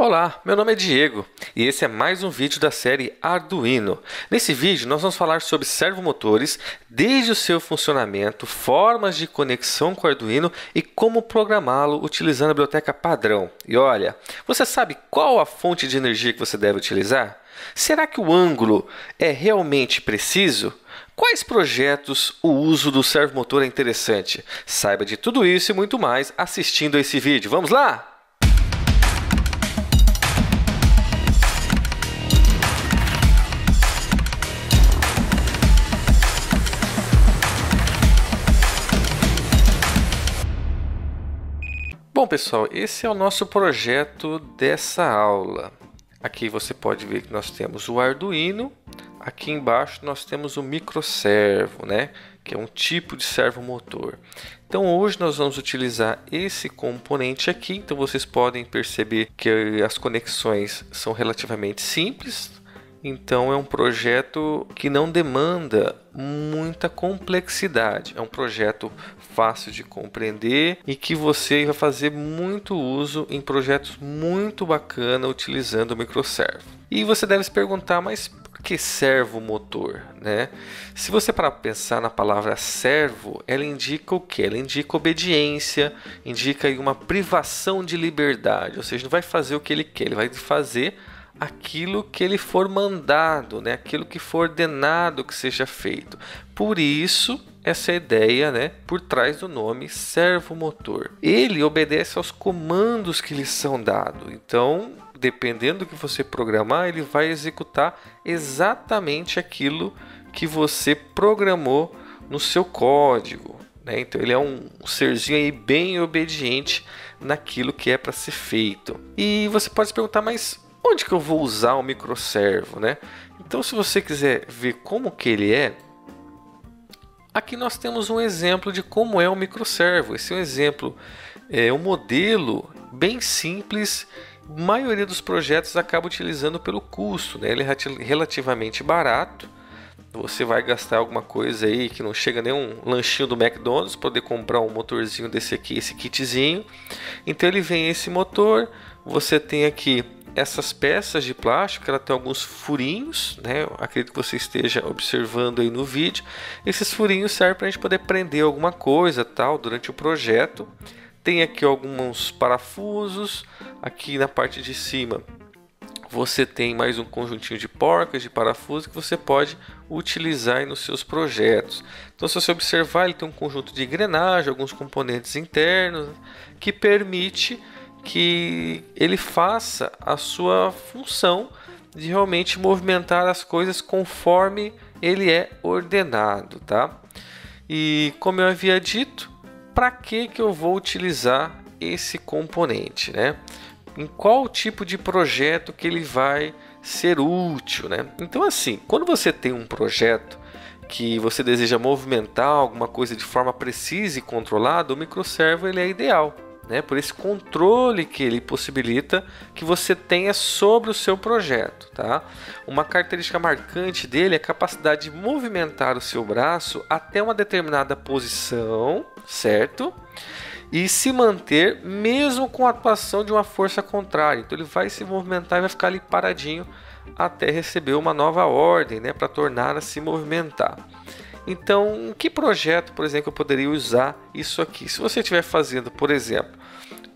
Olá, meu nome é Diego e esse é mais um vídeo da série Arduino. Nesse vídeo nós vamos falar sobre servomotores, desde o seu funcionamento, formas de conexão com o Arduino e como programá-lo utilizando a biblioteca padrão. E olha, você sabe qual a fonte de energia que você deve utilizar? Será que o ângulo é realmente preciso? Quais projetos o uso do servomotor é interessante? Saiba de tudo isso e muito mais assistindo a esse vídeo. Vamos lá? Bom, pessoal, esse é o nosso projeto dessa aula. Aqui você pode ver que nós temos o Arduino, aqui embaixo nós temos o microservo, né? Que é um tipo de servomotor. Então hoje nós vamos utilizar esse componente aqui, então vocês podem perceber que as conexões são relativamente simples. Então é um projeto que não demanda muita complexidade. É um projeto fácil de compreender e que você vai fazer muito uso em projetos muito bacanas utilizando o microservo. E você deve se perguntar, mas por que servomotor, né? Se você parar para pensar na palavra servo, ela indica o quê? Ela indica obediência, indica aí uma privação de liberdade, ou seja, não vai fazer o que ele quer, ele vai fazer aquilo que ele for mandado, né? Aquilo que for ordenado que seja feito. Por isso, essa ideia, né? Por trás do nome servomotor. Ele obedece aos comandos que lhe são dados. Então, dependendo do que você programar, ele vai executar exatamente aquilo que você programou no seu código, né? Então, ele é um serzinho aí bem obediente naquilo que é para ser feito. E você pode se perguntar, mas onde que eu vou usar o microservo, né? Então, se você quiser ver como que ele é, aqui nós temos um exemplo de como é o microservo. Esse é um exemplo, um modelo bem simples. A maioria dos projetos acaba utilizando pelo custo, né? Ele é relativamente barato. Você vai gastar alguma coisa aí que não chega nem um lanchinho do McDonald's para poder comprar um motorzinho desse aqui, esse kitzinho. Então ele vem esse motor, você tem aqui essas peças de plástico, ela tem alguns furinhos, né? Eu acredito que você esteja observando aí no vídeo. Esses furinhos servem para a gente poder prender alguma coisa tal durante o projeto. Tem aqui alguns parafusos. Aqui na parte de cima você tem mais um conjuntinho de porcas de parafusos que você pode utilizar aí nos seus projetos. Então, se você observar, ele tem um conjunto de engrenagem, alguns componentes internos que permite que ele faça a sua função de realmente movimentar as coisas conforme ele é ordenado, tá? E como eu havia dito, para que eu vou utilizar esse componente, né? Em qual tipo de projeto que ele vai ser útil, né? Então, assim, quando você tem um projeto que você deseja movimentar alguma coisa de forma precisa e controlada, o microservo ele é ideal, né? Por esse controle que ele possibilita que você tenha sobre o seu projeto, tá? Uma característica marcante dele é a capacidade de movimentar o seu braço até uma determinada posição, certo? E se manter mesmo com a atuação de uma força contrária. Então ele vai se movimentar e vai ficar ali paradinho até receber uma nova ordem, né, para tornar a se movimentar. Então, em que projeto, por exemplo, eu poderia usar isso aqui? Se você estiver fazendo, por exemplo,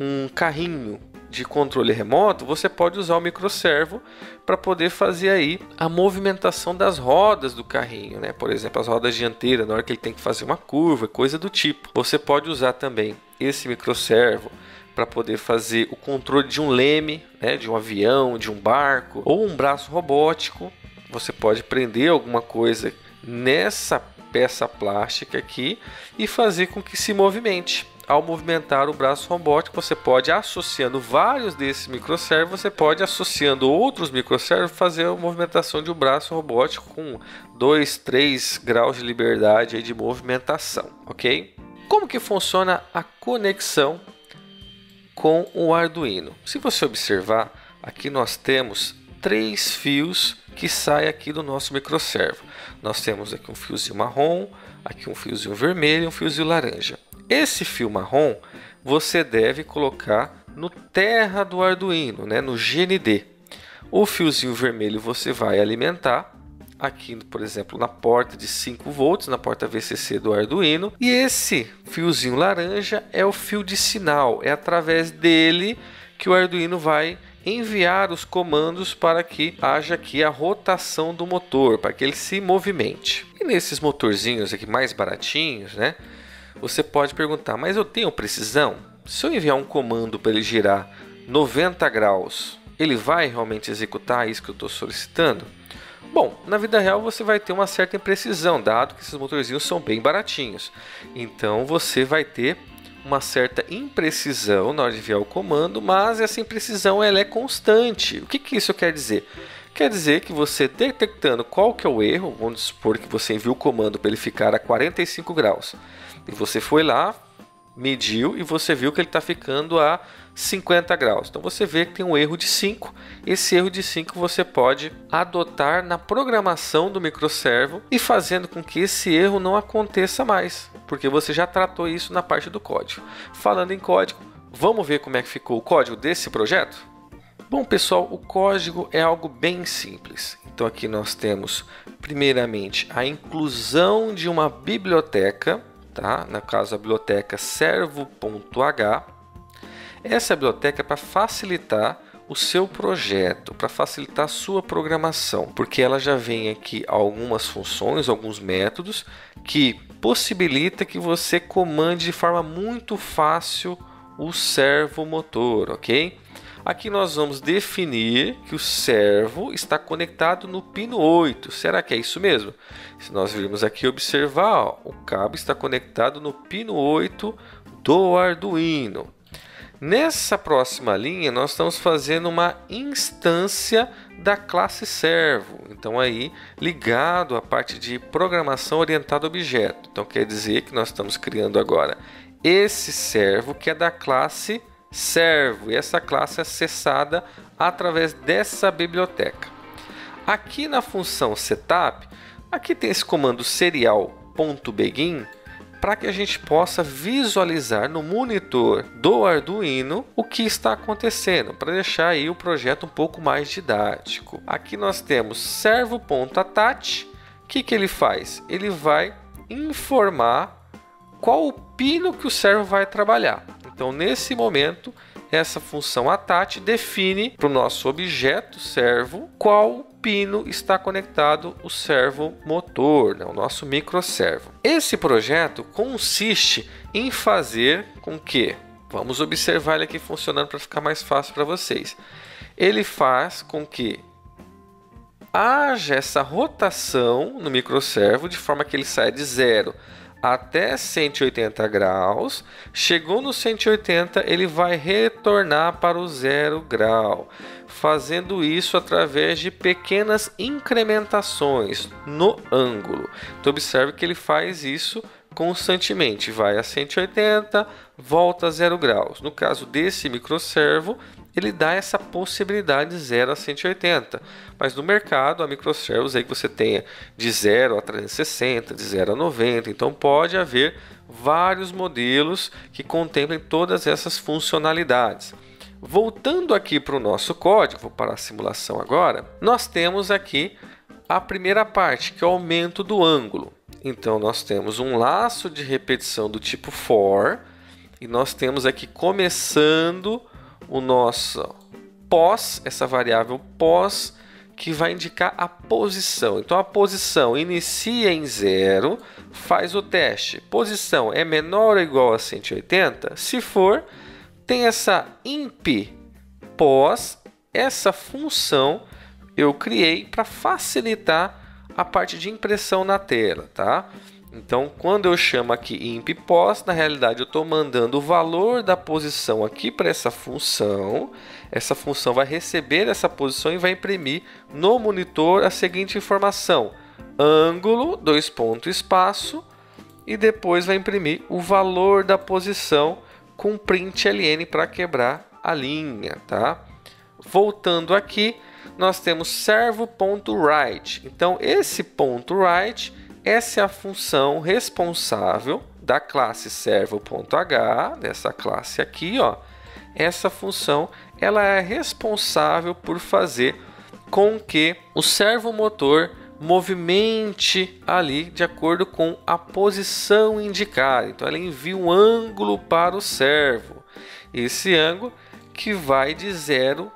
um carrinho de controle remoto, você pode usar o microservo para poder fazer aí a movimentação das rodas do carrinho, né? Por exemplo, as rodas dianteiras, na hora que ele tem que fazer uma curva, coisa do tipo. Você pode usar também esse microservo para poder fazer o controle de um leme, né? De um avião, de um barco, ou um braço robótico. Você pode prender alguma coisa nessa peça plástica aqui e fazer com que se movimente. Ao movimentar o braço robótico, você pode, associando vários desses microservos, você pode, associando outros microservos, fazer a movimentação de um braço robótico com 2, 3 graus de liberdade aí de movimentação, ok? Como que funciona a conexão com o Arduino? Se você observar, aqui nós temos 3 fios que saem aqui do nosso microservo. Nós temos aqui um fiozinho marrom, aqui um fiozinho vermelho e um fiozinho laranja. Esse fio marrom você deve colocar no terra do Arduino, né, no GND. O fiozinho vermelho você vai alimentar aqui, por exemplo, na porta de 5 volts, na porta VCC do Arduino. E esse fiozinho laranja é o fio de sinal. É através dele que o Arduino vai enviar os comandos para que haja aqui a rotação do motor, para que ele se movimente. E nesses motorzinhos aqui mais baratinhos, né, você pode perguntar, mas eu tenho precisão? Se eu enviar um comando para ele girar 90 graus, ele vai realmente executar isso que eu estou solicitando? Bom, na vida real você vai ter uma certa imprecisão, dado que esses motorzinhos são bem baratinhos. Então você vai ter uma certa imprecisão na hora de enviar o comando, mas essa imprecisão ela é constante. O que isso quer dizer? Quer dizer que você detectando qual que é o erro, vamos supor que você enviou o comando para ele ficar a 45 graus, e você foi lá, mediu e você viu que ele está ficando a 50 graus. Então você vê que tem um erro de 5. Esse erro de 5 você pode adotar na programação do microservo e fazendo com que esse erro não aconteça mais, porque você já tratou isso na parte do código. Falando em código, vamos ver como é que ficou o código desse projeto? Bom, pessoal, o código é algo bem simples. Então aqui nós temos primeiramente a inclusão de uma biblioteca, tá? No caso a biblioteca servo.h. Essa biblioteca é para facilitar o seu projeto, para facilitar a sua programação, porque ela já vem aqui algumas funções, alguns métodos que possibilita que você comande de forma muito fácil o servomotor, ok? Aqui nós vamos definir que o servo está conectado no pino 8. Será que é isso mesmo? Se nós virmos aqui observar, ó, o cabo está conectado no pino 8 do Arduino. Nessa próxima linha, nós estamos fazendo uma instância da classe servo. Então, aí, ligado à parte de programação orientada a objeto. Então, quer dizer que nós estamos criando agora esse servo que é da classe servo. E essa classe é acessada através dessa biblioteca. Aqui na função setup, aqui tem esse comando serial.begin, para que a gente possa visualizar no monitor do Arduino o que está acontecendo, para deixar aí o projeto um pouco mais didático. Aqui nós temos servo.attach. O que ele faz? Ele vai informar qual o pino que o servo vai trabalhar. Então, nesse momento, essa função attach define para o nosso objeto servo qual pino está conectado o servo motor, né, o nosso microservo. Esse projeto consiste em fazer com que, vamos observar ele aqui funcionando para ficar mais fácil para vocês. Ele faz com que haja essa rotação no microservo de forma que ele saia de 0 até 180 graus. Chegou no 180, ele vai retornar para o 0 grau, fazendo isso através de pequenas incrementações no ângulo. Então observe que ele faz isso constantemente, vai a 180, volta a 0 graus. No caso desse microservo, ele dá essa possibilidade de 0 a 180. Mas no mercado, há microservos aí que você tenha de 0 a 360, de 0 a 90. Então pode haver vários modelos que contemplem todas essas funcionalidades. Voltando aqui para o nosso código, vou parar a simulação agora, nós temos aqui a primeira parte, que é o aumento do ângulo. Então nós temos um laço de repetição do tipo for, e nós temos aqui começando o nosso pos, essa variável pos, que vai indicar a posição. Então a posição inicia em 0, faz o teste. Posição é menor ou igual a 180? Se for, tem essa imp pos, essa função eu criei para facilitar a parte de impressão na tela, tá? Então, quando eu chamo aqui imp pos, na realidade eu estou mandando o valor da posição aqui para essa função. Essa função vai receber essa posição e vai imprimir no monitor a seguinte informação: ângulo, dois pontos, espaço, e depois vai imprimir o valor da posição com println para quebrar a linha, tá? Voltando aqui, nós temos servo.write. Então, esse .write, essa é a função responsável da classe servo.h, dessa classe aqui, ó. essa função ela é responsável por fazer com que o servomotor movimente ali de acordo com a posição indicada. Então ela envia um ângulo para o servo. Esse ângulo que vai de 0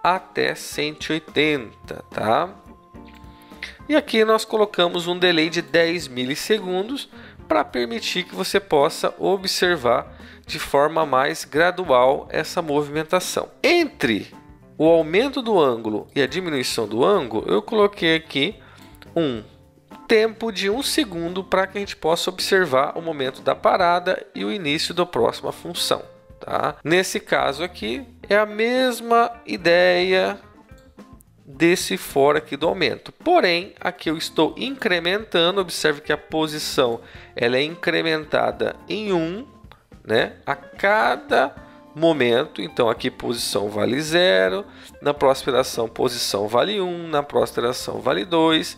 até 180, tá? E aqui nós colocamos um delay de 10 milissegundos para permitir que você possa observar de forma mais gradual essa movimentação. Entre o aumento do ângulo e a diminuição do ângulo, eu coloquei aqui um tempo de 1 segundo para que a gente possa observar o momento da parada e o início da próxima função. Tá? Nesse caso aqui é a mesma ideia desse for aqui do aumento. Porém, aqui eu estou incrementando. Observe que a posição ela é incrementada em 1, né? A cada momento. Então aqui posição vale 0, na próxima iteração posição vale 1, na próxima iteração vale 2,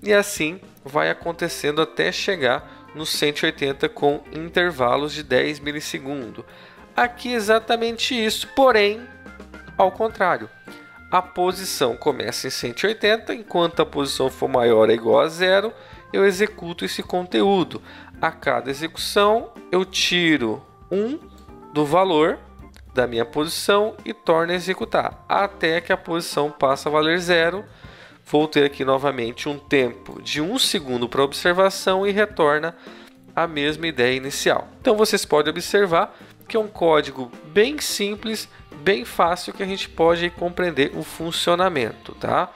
e assim vai acontecendo até chegar no 180 com intervalos de 10 milissegundos. Aqui exatamente isso, porém ao contrário. A posição começa em 180, enquanto a posição for maior ou igual a 0, eu executo esse conteúdo. A cada execução eu tiro 1 do valor da minha posição e torno a executar, até que a posição passe a valer 0. Vou ter aqui novamente um tempo de 1 segundo para observação e retorna a mesma ideia inicial. Então vocês podem observar que é um código bem simples, bem fácil, que a gente pode compreender o funcionamento, tá?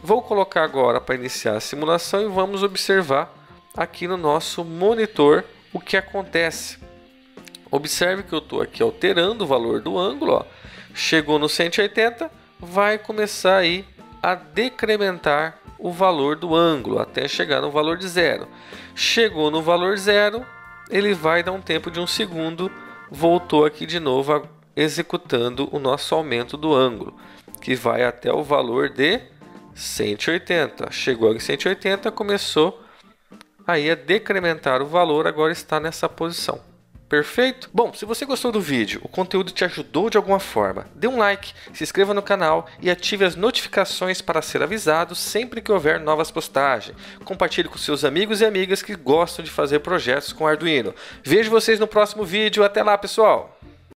Vou colocar agora para iniciar a simulação e vamos observar aqui no nosso monitor o que acontece. Observe que eu estou aqui alterando o valor do ângulo, ó. Chegou no 180, vai começar aí a decrementar o valor do ângulo até chegar no valor de 0. Chegou no valor 0, ele vai dar um tempo de 1 segundo, voltou aqui de novo executando o nosso aumento do ângulo, que vai até o valor de 180. Chegou em 180, começou aí a decrementar o valor, agora está nessa posição. Perfeito? Bom, se você gostou do vídeo, o conteúdo te ajudou de alguma forma, dê um like, se inscreva no canal e ative as notificações para ser avisado sempre que houver novas postagens. Compartilhe com seus amigos e amigas que gostam de fazer projetos com Arduino. Vejo vocês no próximo vídeo. Até lá, pessoal!